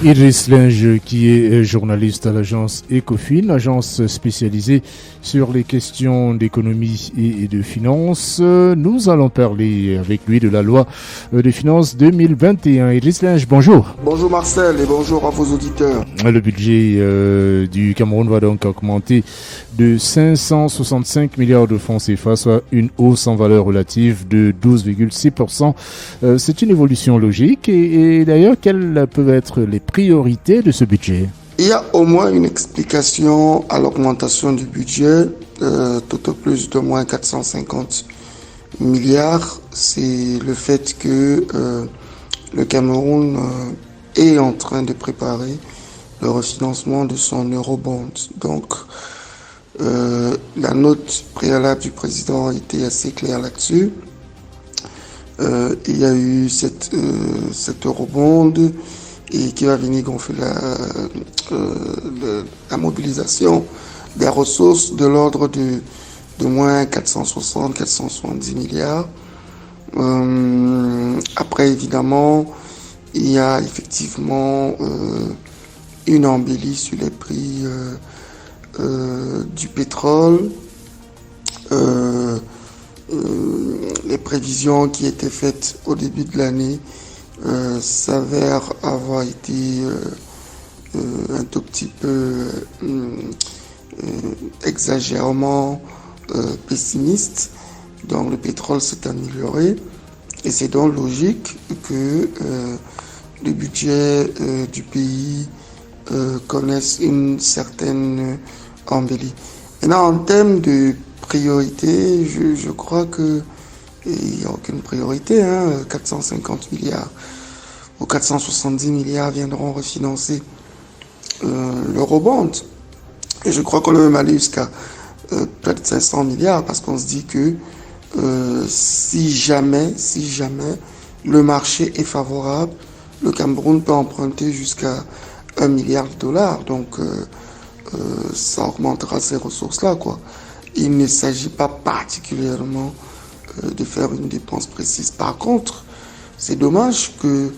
Idriss Linge, qui est journaliste à l'agence Ecofin, agence spécialisée sur les questions d'économie et de finances. Nous allons parler avec lui de la loi des finances 2021. Idriss Linge, bonjour. Bonjour Marcel et bonjour à vos auditeurs. Le budget du Cameroun va donc augmenter de 565 milliards de francs CFA, soit une hausse en valeur relative de 12,6%. C'est une évolution logique et d'ailleurs, quelles peuvent être les priorités de ce budget? Il y a au moins une explication à l'augmentation du budget, tout au plus de moins 450 milliards. C'est le fait que le Cameroun est en train de préparer le refinancement de son eurobond. Donc, la note préalable du président a été assez claire là-dessus. Il y a eu cette eurobond et qui va venir gonfler la mobilisation des ressources de l'ordre de moins 460-470 milliards. Après, évidemment, il y a effectivement une embellie sur les prix du pétrole. Les prévisions qui étaient faites au début de l'année s'avère avoir été un tout petit peu exagérément pessimiste. Donc le pétrole s'est amélioré et c'est donc logique que le budget du pays connaisse une certaine embellie. Maintenant, en termes de priorité, je crois que il n'y a aucune priorité, 450 milliards ou 470 milliards viendront refinancer l'eurobond. Et je crois qu'on est même allé jusqu'à peut-être 500 milliards parce qu'on se dit que si jamais le marché est favorable, le Cameroun peut emprunter jusqu'à 1 milliard de dollars. Donc ça augmentera ces ressources-là, quoi. Il ne s'agit pas particulièrement de faire une dépense précise. Par contre, c'est dommage que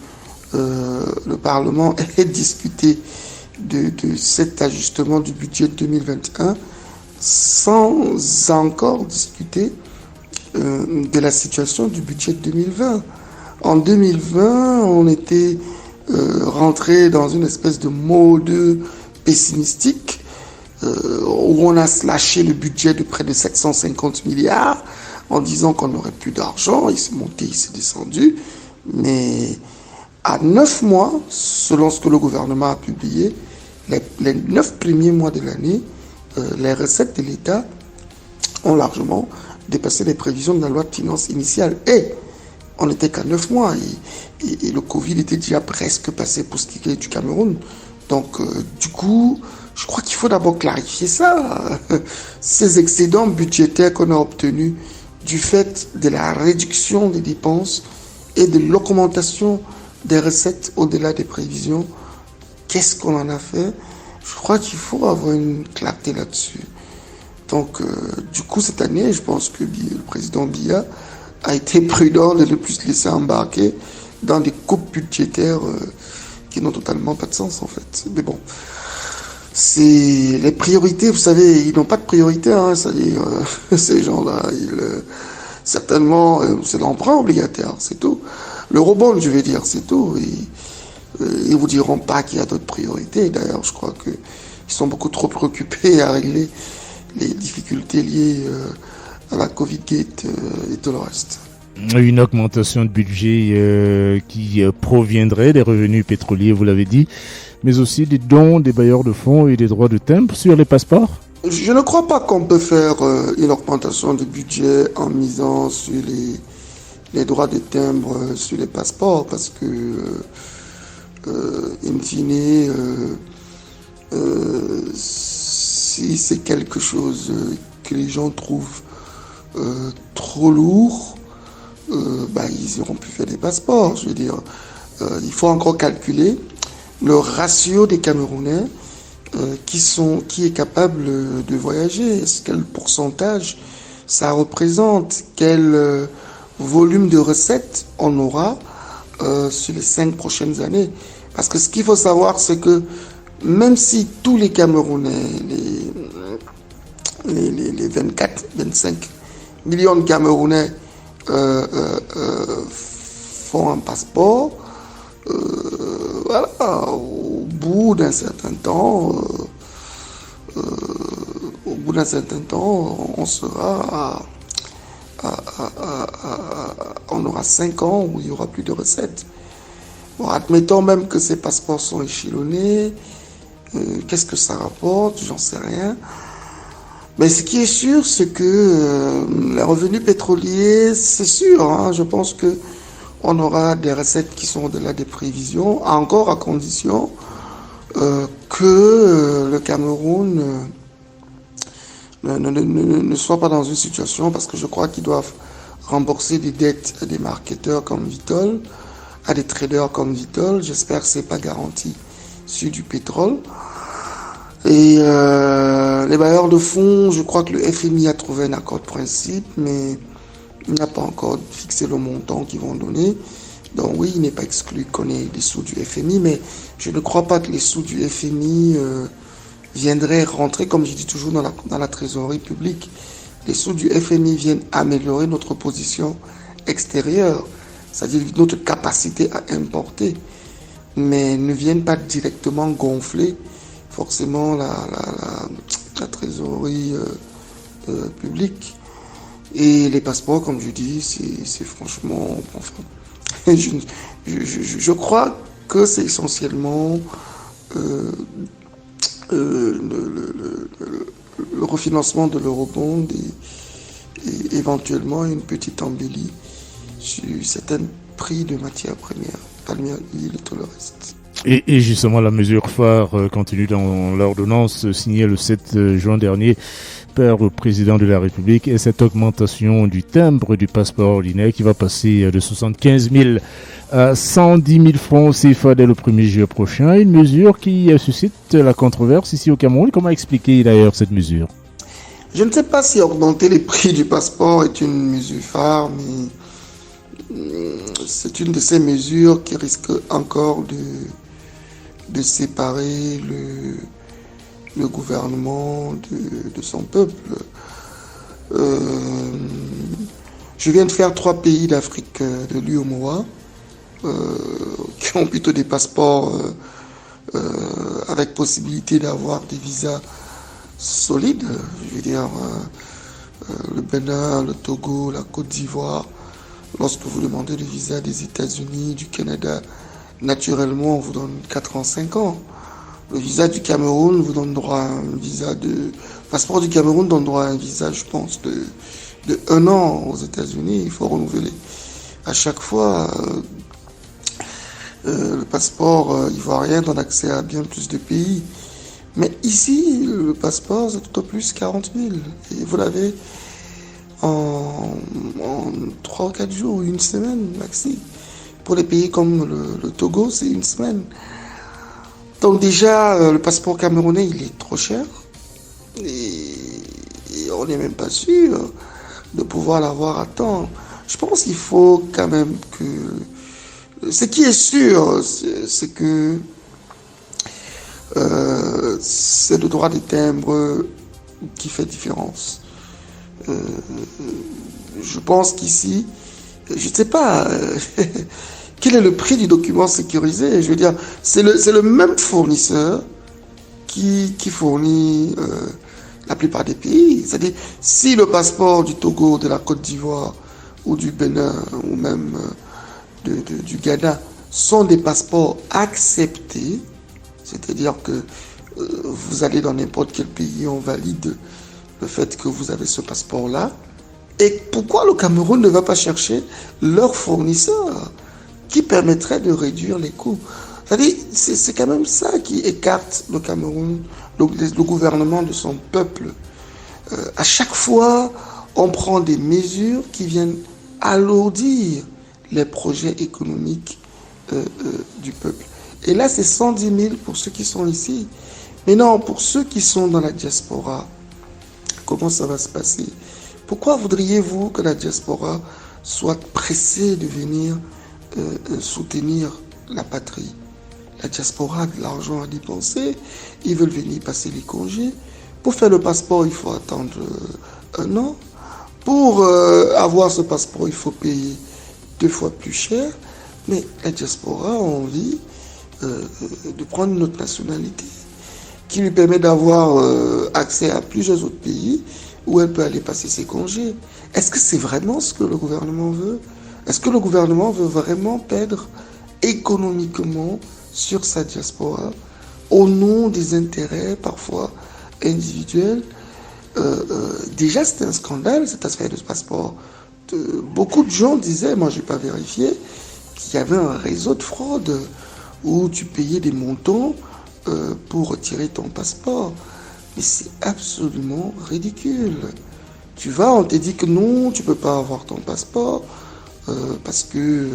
le Parlement ait discuté de cet ajustement du budget 2021 sans encore discuter de la situation du budget 2020. En 2020, on était rentré dans une espèce de mode pessimistique où on a slashé le budget de près de 750 milliards en disant qu'on n'aurait plus d'argent. Il s'est monté, il s'est descendu. Mais à 9 mois, selon ce que le gouvernement a publié, les 9 premiers mois de l'année, les recettes de l'État ont largement dépassé les prévisions de la loi de finances initiale. Et on n'était qu'à 9 mois. Et le Covid était déjà presque passé pour ce qui est du Cameroun. Donc, du coup, je crois qu'il faut d'abord clarifier ça. Ces excédents budgétaires qu'on a obtenus du fait de la réduction des dépenses et de l'augmentation des recettes au-delà des prévisions, qu'est-ce qu'on en a fait? Je crois qu'il faut avoir une clarté là-dessus. Donc, du coup, cette année, je pense que le président Biya a été prudent de ne plus se laisser embarquer dans des coupes budgétaires qui n'ont totalement pas de sens, en fait. Mais bon, c'est les priorités, vous savez, ils n'ont pas de priorité, c'est-à-dire ces gens-là, certainement, c'est l'emprunt obligataire, c'est tout. L'eurobond, je vais dire, c'est tout. Ils vous diront pas qu'il y a d'autres priorités. D'ailleurs, je crois qu'ils sont beaucoup trop préoccupés à régler les difficultés liées à la Covid-Gate et tout le reste. Une augmentation de budget qui proviendrait des revenus pétroliers, vous l'avez dit, mais aussi des dons des bailleurs de fonds et des droits de timbre sur les passeports? Je ne crois pas qu'on peut faire une augmentation de budget en misant sur les droits de timbre sur les passeports, parce que, in fine, si c'est quelque chose que les gens trouvent trop lourd, ils n'auront plus fait des passeports. Je veux dire, il faut encore calculer le ratio des Camerounais qui est capable de voyager. Quel pourcentage ça représente? Quel volume de recettes on aura sur les 5 prochaines années? Parce que ce qu'il faut savoir, c'est que même si tous les Camerounais, les 24, 25 millions de Camerounais font un passeport, voilà, au bout d'un certain temps, on sera on aura 5 ans où il n'y aura plus de recettes. Bon, admettons même que ces passeports sont échelonnés. Qu'est-ce que ça rapporte? J'en sais rien. Mais ce qui est sûr, c'est que les revenus pétroliers, c'est sûr. Hein, je pense que on aura des recettes qui sont au-delà des prévisions, encore à condition que le Cameroun ne soit pas dans une situation, parce que je crois qu'ils doivent rembourser des dettes à des marketeurs comme Vitol, à des traders comme Vitol. J'espère que ce n'est pas garanti sur du pétrole. Et les bailleurs de fonds, je crois que le FMI a trouvé un accord de principe, mais il n'a pas encore fixé le montant qu'ils vont donner. Donc oui, il n'est pas exclu qu'on ait des sous du FMI, mais je ne crois pas que les sous du FMI viendraient rentrer, comme je dis toujours, dans la trésorerie publique. Les sous du FMI viennent améliorer notre position extérieure, c'est-à-dire notre capacité à importer, mais ne viennent pas directement gonfler forcément la trésorerie publique. Et les passeports, comme je dis, c'est franchement... Enfin, je crois que c'est essentiellement le refinancement de l'eurobond et éventuellement une petite embellie sur certains prix de matières premières, palmier, huile et tout le reste. Et justement, la mesure phare continue dans l'ordonnance signée le 7 juin dernier par le président de la République et cette augmentation du timbre du passeport ordinaire qui va passer de 75 000 à 110 000 francs CFA dès le 1er juillet prochain. Une mesure qui suscite la controverse ici au Cameroun. Comment expliquer d'ailleurs cette mesure? Je ne sais pas si augmenter les prix du passeport est une mesure phare, mais c'est une de ces mesures qui risque encore de séparer le gouvernement de son peuple. Je viens de faire 3 pays d'Afrique de l'UEMOA qui ont plutôt des passeports avec possibilité d'avoir des visas solides. Je veux dire, le Bénin, le Togo, la Côte d'Ivoire. Lorsque vous demandez le visa des États-Unis, du Canada, naturellement, on vous donne 4 ans, 5 ans. Le visa du Cameroun vous donne droit à un visa de... Le passeport du Cameroun donne droit à un visa, je pense, de 1 an aux États-Unis. Il faut renouveler à chaque fois. Le passeport ivoirien donne accès à bien plus de pays. Mais ici, le passeport, c'est tout au plus 40 000. Et vous l'avez en 3 ou 4 jours, 1 semaine maxi. Pour les pays comme le Togo, c'est 1 semaine. Donc déjà, le passeport camerounais, il est trop cher. Et on n'est même pas sûr de pouvoir l'avoir à temps. Je pense qu'il faut quand même que... Ce qui est sûr, c'est que c'est le droit des timbres qui fait différence. Je pense qu'ici, je ne sais pas... Quel est le prix du document sécurisé? Je veux dire, c'est le même fournisseur qui fournit la plupart des pays. C'est-à-dire, si le passeport du Togo, de la Côte d'Ivoire ou du Bénin ou même du Ghana sont des passeports acceptés, c'est-à-dire que vous allez dans n'importe quel pays, on valide le fait que vous avez ce passeport-là. Et pourquoi le Cameroun ne va pas chercher leur fournisseur qui permettrait de réduire les coûts? C'est-à-dire, c'est quand même ça qui écarte le Cameroun, le gouvernement de son peuple. À chaque fois, on prend des mesures qui viennent alourdir les projets économiques du peuple. Et là, c'est 110 000 pour ceux qui sont ici. Mais non, pour ceux qui sont dans la diaspora, comment ça va se passer? Pourquoi voudriez-vous que la diaspora soit pressée de venir soutenir la patrie? La diaspora a de l'argent à dépenser, ils veulent venir passer les congés. Pour faire le passeport, il faut attendre un an. Pour avoir ce passeport, il faut payer 2 fois plus cher. Mais la diaspora a envie de prendre une autre nationalité qui lui permet d'avoir accès à plusieurs autres pays où elle peut aller passer ses congés. Est-ce que c'est vraiment ce que le gouvernement veut? Est-ce que le gouvernement veut vraiment perdre économiquement sur sa diaspora au nom des intérêts parfois individuels? Déjà, c'était un scandale, cette affaire de ce passeport. Beaucoup de gens disaient, moi je n'ai pas vérifié, qu'il y avait un réseau de fraude où tu payais des montants pour retirer ton passeport. Mais c'est absolument ridicule. Tu vas, on te dit que non, tu ne peux pas avoir ton passeport parce que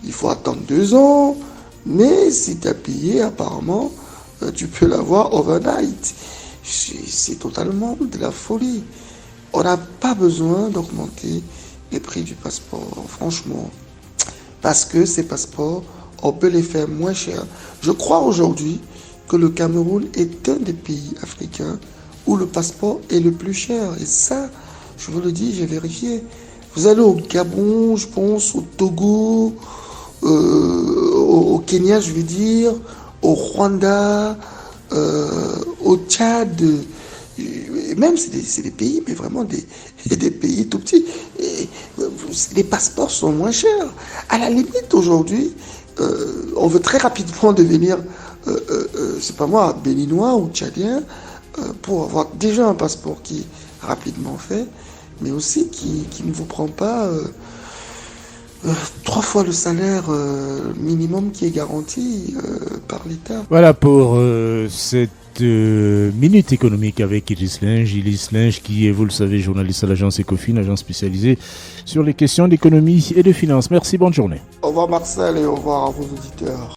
il faut attendre 2 ans. Mais si tu as payé, apparemment, tu peux l'avoir overnight. C'est totalement de la folie. On n'a pas besoin d'augmenter les prix du passeport, franchement. Parce que ces passeports, on peut les faire moins chers. Je crois aujourd'hui que le Cameroun est un des pays africains où le passeport est le plus cher. Et ça, je vous le dis, j'ai vérifié. Vous allez au Gabon, je pense, au Togo, au Kenya, je veux dire, au Rwanda, au Tchad, et même c'est des pays, mais vraiment des pays tout petits. Et les passeports sont moins chers. À la limite, aujourd'hui, on veut très rapidement devenir, c'est pas moi, béninois ou tchadien, pour avoir déjà un passeport qui est rapidement fait, mais aussi qui ne vous prend pas 3 fois le salaire minimum qui est garanti par l'État. Voilà pour cette minute économique avec Iris Linge. Iris Linge qui est, vous le savez, journaliste à l'agence Ecofin, agence spécialisée sur les questions d'économie et de finances. Merci, bonne journée. Au revoir Marcel et au revoir à vos auditeurs.